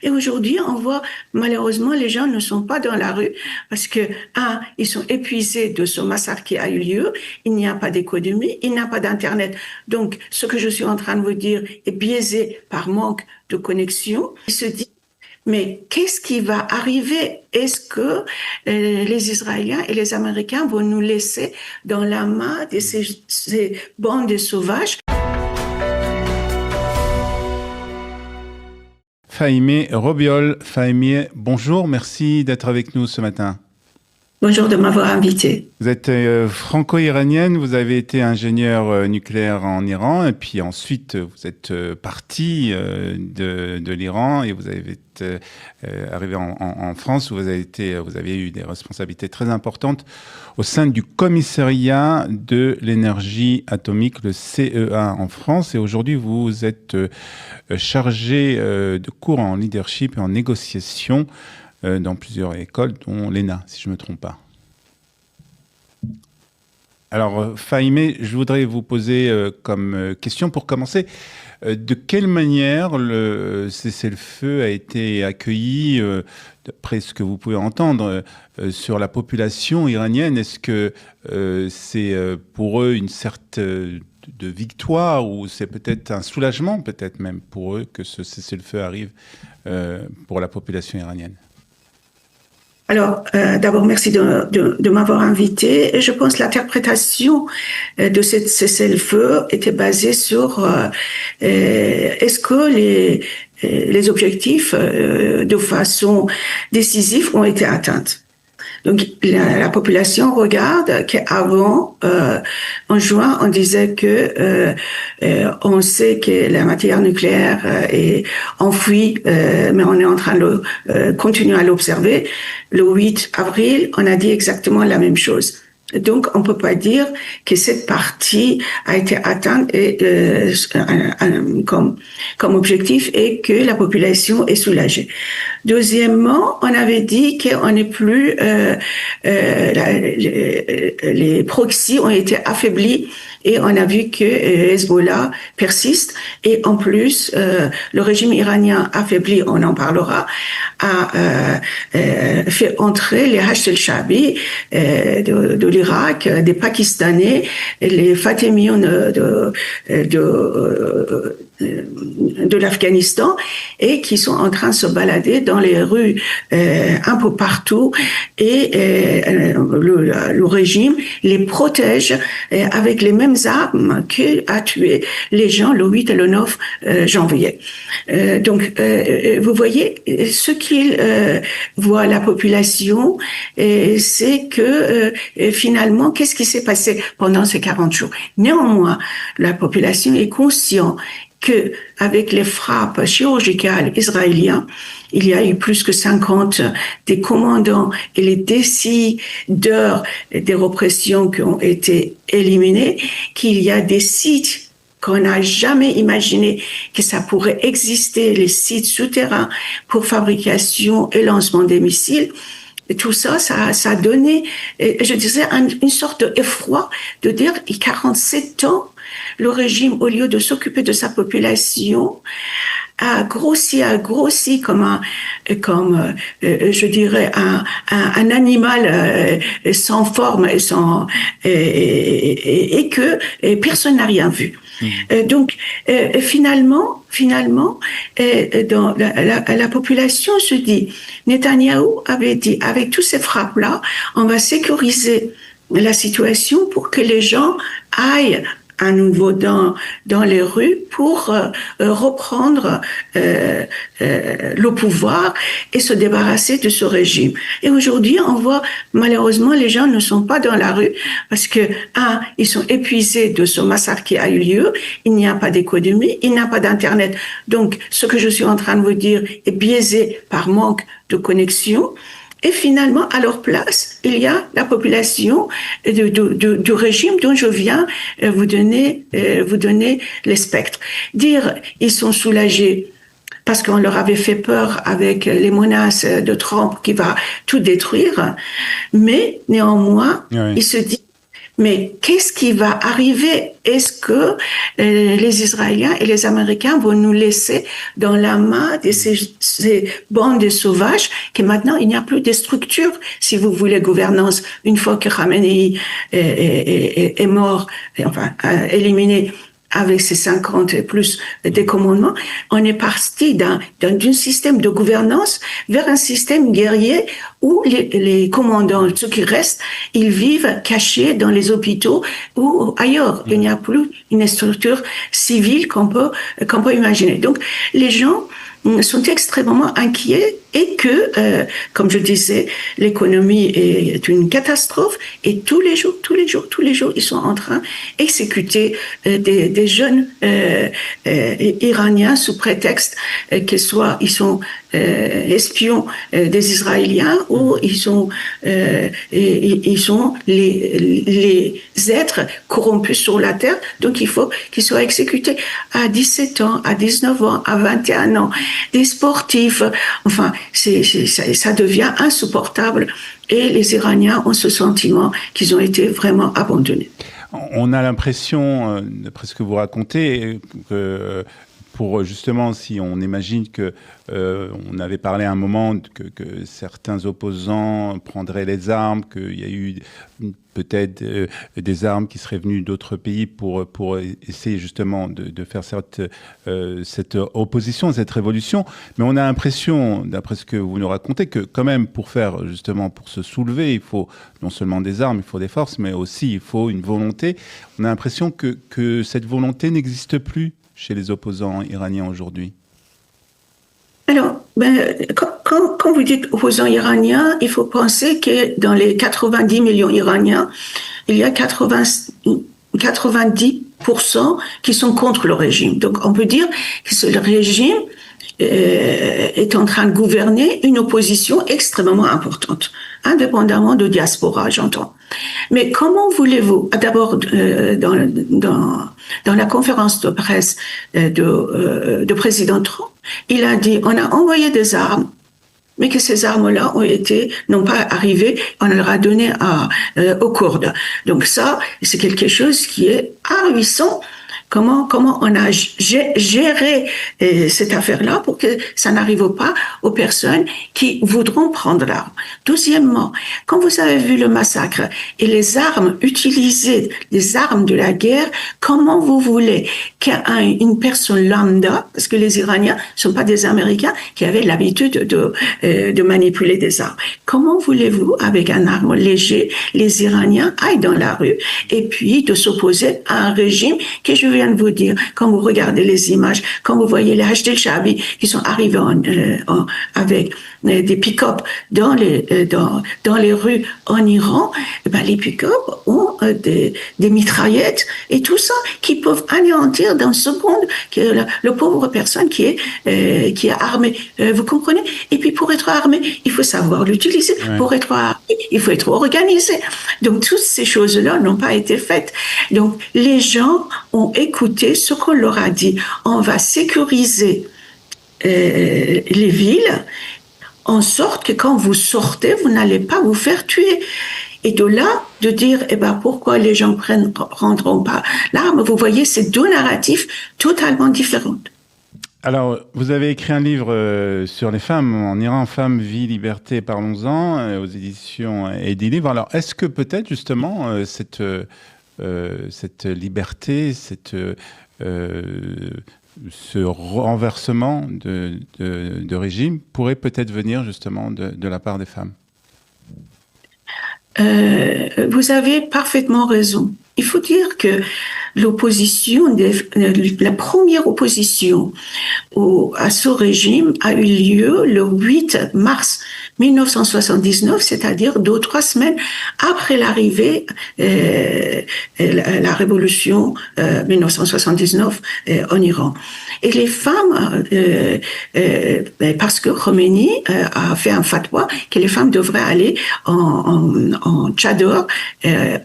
Et aujourd'hui, on voit, malheureusement, les gens ne sont pas dans la rue parce que, ils sont épuisés de ce massacre qui a eu lieu. Il n'y a pas d'économie, il n'y a pas d'Internet. Donc, ce que je suis en train de vous dire est biaisé par manque de connexion. Ils se disent, mais qu'est-ce qui va arriver? Est-ce que les Israéliens et les Américains vont nous laisser dans la main de ces bandes de sauvages? Fahimé Robiol. Fahimé, bonjour, merci d'être avec nous ce matin. Bonjour de m'avoir invité. Vous êtes franco-iranienne, vous avez été ingénieure nucléaire en Iran, et puis ensuite vous êtes partie de l'Iran et vous avez arrivé en France où vous avez eu des responsabilités très importantes au sein du commissariat de l'énergie atomique, le CEA en France. Et aujourd'hui, vous êtes chargé de cours en leadership et en négociation dans plusieurs écoles, dont l'ENA, si je ne me trompe pas. Alors, Fahimé, je voudrais vous poser comme question pour commencer, de quelle manière le cessez-le-feu a été accueilli, d'après ce que vous pouvez entendre, sur la population iranienne? Est-ce que c'est pour eux une certaine de victoire, ou c'est peut-être un soulagement, peut-être même pour eux, que ce cessez-le-feu arrive pour la population iranienne? Alors, d'abord, merci de m'avoir invité. Je pense que l'interprétation de ce cessez-le-feu était basée sur est-ce que les objectifs de façon décisive ont été atteints. Donc, la population regarde qu'avant, en juin, on disait que on sait que la matière nucléaire est enfouie, mais on est en train de continuer à l'observer. Le 8 avril, on a dit exactement la même chose. Donc, on peut pas dire que cette partie a été atteinte comme objectif et que la population est soulagée. Deuxièmement, on avait dit qu'on n'est plus les proxys ont été affaiblis et on a vu que Hezbollah persiste et en plus le régime iranien affaibli, on en parlera, a fait entrer les Hachd el-Shaabi de l'Irak, des Pakistanais, les Fatemiyoun de l'Afghanistan et qui sont en train de se balader dans les rues un peu partout et le régime les protège avec les mêmes armes que a tué les gens le 8 et le 9 janvier. Donc vous voyez ce qu'il voit la population, c'est que finalement qu'est-ce qui s'est passé pendant ces 40 jours. Néanmoins, la population est consciente que avec les frappes chirurgicales israéliennes, il y a eu plus que 50 des commandants et les décideurs des répressions qui ont été éliminés, qu'il y a des sites qu'on n'a jamais imaginé que ça pourrait exister, les sites souterrains pour fabrication et lancement des missiles. Et tout ça, ça a donné, je disais, une sorte d'effroi de dire, il y a 47 ans, le régime, au lieu de s'occuper de sa population, a grossi comme je dirais un animal sans forme et que personne n'a rien vu. Donc finalement dans la population se dit, Netanyahou avait dit, avec tous ces frappes là, on va sécuriser la situation pour que les gens aillent à nouveau dans les rues pour reprendre le pouvoir et se débarrasser de ce régime. Et aujourd'hui, on voit malheureusement les gens ne sont pas dans la rue parce que ils sont épuisés de ce massacre qui a eu lieu. Il n'y a pas d'économie, il n'y a pas d'Internet. Donc, ce que je suis en train de vous dire est biaisé par manque de connexion. Et finalement, à leur place, il y a la population du régime dont je viens vous donner les spectres. Dire ils sont soulagés parce qu'on leur avait fait peur avec les menaces de Trump qui va tout détruire, mais néanmoins, Oui. ils se disent Mais qu'est-ce qui va arriver? Est-ce que les Israéliens et les Américains vont nous laisser dans la main de ces bandes sauvages que maintenant il n'y a plus de structure, si vous voulez, gouvernance, une fois que Khamenei est mort, enfin éliminé avec ses 50 et plus des commandements, on est parti d'un système de gouvernance vers un système guerrier où les commandants, ceux qui restent, ils vivent cachés dans les hôpitaux ou ailleurs. Il n'y a plus une structure civile qu'on peut imaginer. Donc, les gens sont extrêmement inquiets et que, comme je disais, l'économie est une catastrophe et tous les jours, ils sont en train d'exécuter des jeunes Iraniens sous prétexte qu'ils sont espions des Israéliens ou ils sont les êtres corrompus sur la terre, donc il faut qu'ils soient exécutés à 17 ans, à 19 ans, à 21 ans. Des sportifs, enfin, ça devient insupportable et les Iraniens ont ce sentiment qu'ils ont été vraiment abandonnés. On a l'impression, d'après ce que vous racontez, que pour justement, si on imagine que on avait parlé à un moment que certains opposants prendraient les armes, qu'il y a eu peut-être des armes qui seraient venues d'autres pays pour essayer justement de faire cette opposition, cette révolution. Mais on a l'impression, d'après ce que vous nous racontez, que quand même pour se soulever, il faut non seulement des armes, il faut des forces, mais aussi il faut une volonté. On a l'impression que cette volonté n'existe plus chez les opposants iraniens aujourd'hui. Alors, quand vous dites opposants iraniens, il faut penser que dans les 90 millions iraniens, il y a 90% qui sont contre le régime. Donc, on peut dire que le régime est en train de gouverner une opposition extrêmement importante, indépendamment de diaspora, j'entends. Mais comment voulez-vous, d'abord dans la conférence de presse de président Trump, il a dit on a envoyé des armes, mais que ces armes-là n'ont pas arrivé, on leur a donné aux Kurdes. Donc ça, c'est quelque chose qui est ahurissant. Comment on a géré cette affaire-là pour que ça n'arrive pas aux personnes qui voudront prendre l'arme. Deuxièmement, quand vous avez vu le massacre et les armes utilisées, les armes de la guerre, comment vous voulez qu'une personne lambda, parce que les Iraniens ne sont pas des Américains qui avaient l'habitude de manipuler des armes, comment voulez-vous, avec un arme léger, les Iraniens aillent dans la rue et puis de s'opposer à un régime que je viens de vous dire, quand vous regardez les images, quand vous voyez les Hashd el-Shaabi qui sont arrivés avec des pick-up dans les rues en Iran, les pick-up ont des mitraillettes et tout ça qui peuvent anéantir dans une seconde le pauvre personne qui est armée. Vous comprenez? Et puis pour être armé, il faut savoir l'utiliser. Ouais. Pour être armé, il faut être organisé. Donc toutes ces choses-là n'ont pas été faites. Donc les gens ont écouté ce qu'on leur a dit. On va sécuriser les villes en sorte que quand vous sortez, vous n'allez pas vous faire tuer. Et de là, de dire, pourquoi les gens prendront pas l'arme, vous voyez, c'est deux narratifs totalement différents. Alors, vous avez écrit un livre sur les femmes en Iran, Femmes, Vie, Liberté, parlons-en, aux éditions Edilivre. Alors, est-ce que peut-être justement cette liberté, ce renversement de régime pourrait peut-être venir justement de la part des femmes? Vous avez parfaitement raison. Il faut dire que l'opposition, la première opposition à ce régime a eu lieu le 8 mars 1979, c'est-à-dire 2 ou 3 semaines après l'arrivée, la révolution 1979 en Iran. Et les femmes, parce que Khomeini a fait un fatwa que les femmes devraient aller en tchador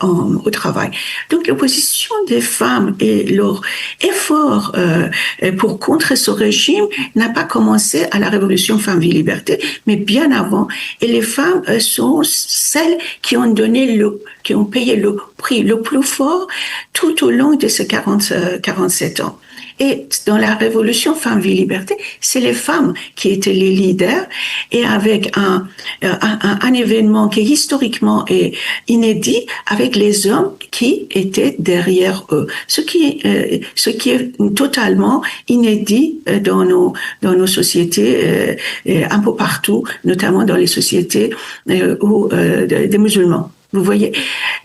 au travail. Donc l'opposition des femmes et leur effort pour contrer ce régime n'a pas commencé à la révolution Femmes, Vie, Liberté, mais bien avant. Et les femmes sont celles qui ont qui ont payé le prix le plus fort tout au long de ces 47 ans. Et dans la révolution Femmes, Vie, Liberté, c'est les femmes qui étaient les leaders, et avec un événement qui historiquement est inédit, avec les hommes qui étaient derrière eux. Ce qui est totalement inédit dans nos sociétés un peu partout, notamment dans les sociétés des musulmans. Vous voyez.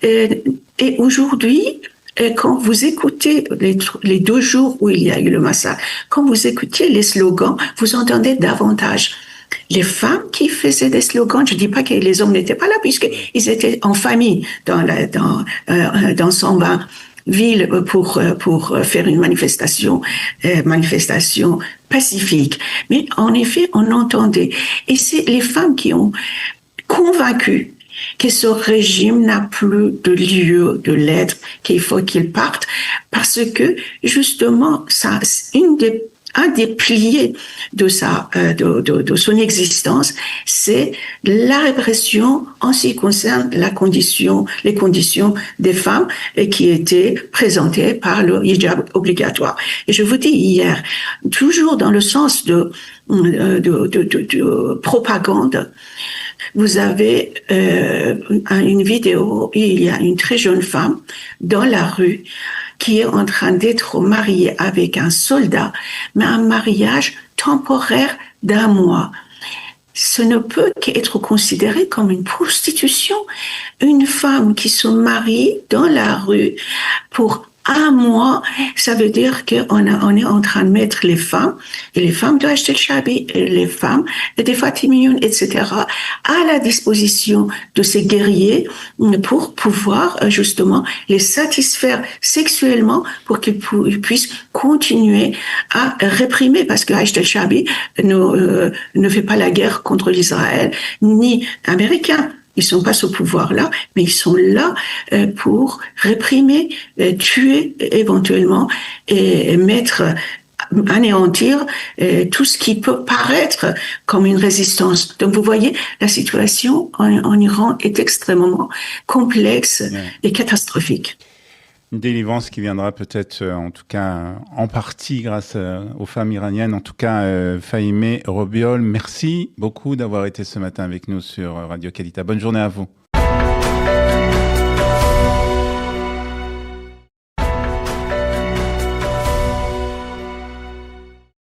Et aujourd'hui, quand vous écoutez les 2 jours où il y a eu le massacre, quand vous écoutiez les slogans, vous entendez davantage les femmes qui faisaient des slogans. Je dis pas que les hommes n'étaient pas là, puisqu'ils étaient en famille dans 120 villes pour faire une manifestation pacifique. Mais en effet, on entendait. Et c'est les femmes qui ont convaincu que ce régime n'a plus de lieu de l'être, qu'il faut qu'il parte, parce que justement, ça, un des piliers de son existence, c'est la répression en ce qui concerne les conditions des femmes qui étaient présentées par le hijab obligatoire. Et je vous dis hier, toujours dans le sens de propagande, vous avez une vidéo où il y a une très jeune femme dans la rue qui est en train d'être mariée avec un soldat, mais un mariage temporaire d'1 mois. Ce ne peut qu'être considéré comme une prostitution. Une femme qui se marie dans la rue pour 1 mois, ça veut dire qu'on est en train de mettre les femmes, et les femmes de Hajj el-Shabi, et les femmes des Fatimiyoun, etc., à la disposition de ces guerriers pour pouvoir justement les satisfaire sexuellement, pour qu'ils puissent continuer à réprimer, parce que Hajj el-Shabi ne fait pas la guerre contre l'Israël, ni américain. Ils sont pas ce pouvoir-là, mais ils sont là pour réprimer, tuer éventuellement et anéantir tout ce qui peut paraître comme une résistance. Donc vous voyez, la situation en Iran est extrêmement complexe et catastrophique. Une délivrance qui viendra peut-être, en tout cas, en partie grâce aux femmes iraniennes. En tout cas, Fahimeh Robiol, merci beaucoup d'avoir été ce matin avec nous sur Radio Kalita. Bonne journée à vous.